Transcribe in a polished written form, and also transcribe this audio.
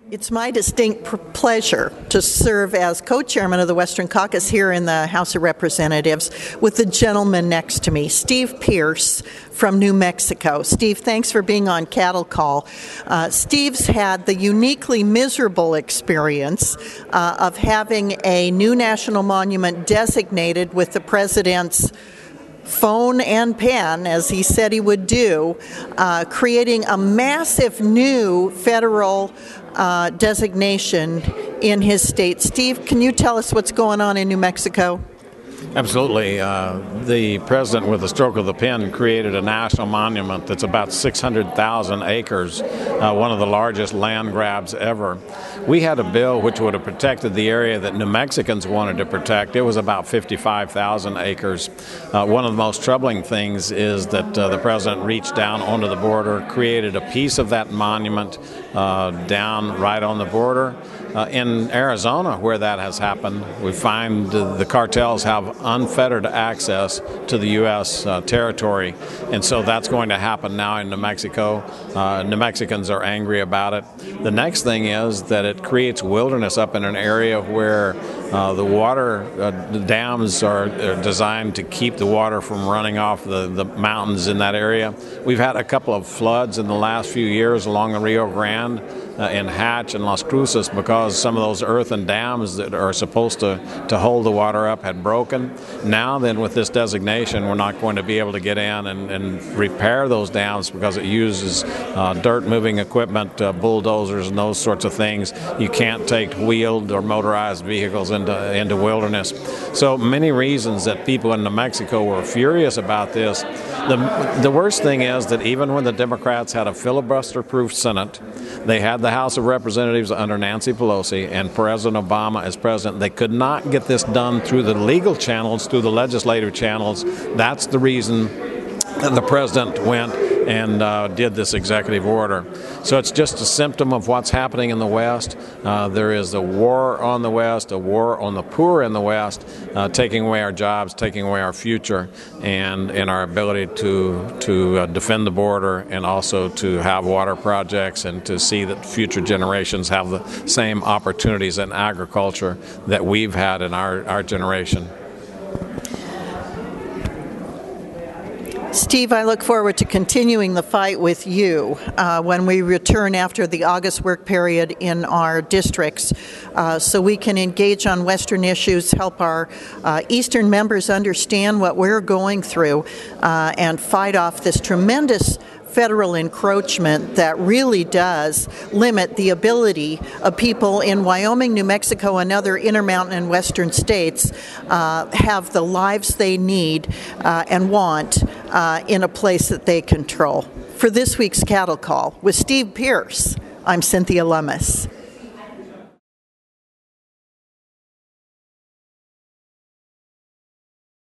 It's my distinct pleasure to serve as co-chairman of the Western Caucus here in the House of Representatives with the gentleman next to me, Steve Pearce from New Mexico. Steve, thanks for being on Cattle Call. Steve's had the uniquely miserable experience of having a new national monument designated with the president's phone and pen, as he said he would do, creating a massive new federal designation in his state. Steve, can you tell us what's going on in New Mexico? Absolutely. The president, with a stroke of the pen, created a national monument that's about 600,000 acres, one of the largest land grabs ever. We had a bill which would have protected the area that New Mexicans wanted to protect. It was about 55,000 acres. One of the most troubling things is that the president reached down onto the border, created a piece of that monument down right on the border. In Arizona, where that has happened, we find the cartels have unfettered access to the U.S. Territory, and so that's going to happen now in New Mexico. New Mexicans are angry about it. The next thing is that it creates wilderness up in an area where the water dams are designed to keep the water from running off the mountains in that area. We've had a couple of floods in the last few years along the Rio Grande in Hatch and Las Cruces because some of those earthen dams that are supposed to hold the water up had broken. Now then, with this designation, we're not going to be able to get in and repair those dams because it uses dirt moving equipment, bulldozers and those sorts of things. You can't take wheeled or motorized vehicles into wilderness. So many reasons that people in New Mexico were furious about this. The worst thing is that even when the Democrats had a filibuster-proof Senate, they had the House of Representatives under Nancy Pelosi and President Obama as president. They could not get this done through the legal channels, through the legislative channels. That's the reason that the president went and did this executive order. So it's just a symptom of what's happening in the West. There is a war on the West, a war on the poor in the West, taking away our jobs, taking away our future, and our ability to defend the border and also to have water projects and to see that future generations have the same opportunities in agriculture that we've had in our generation. Steve, I look forward to continuing the fight with you when we return after the August work period in our districts so we can engage on Western issues, help our Eastern members understand what we're going through, and fight off this tremendous federal encroachment that really does limit the ability of people in Wyoming, New Mexico, and other intermountain and western states have the lives they need and want in a place that they control. For this week's Cattle Call with Steve Pearce, I'm Cynthia Lummis.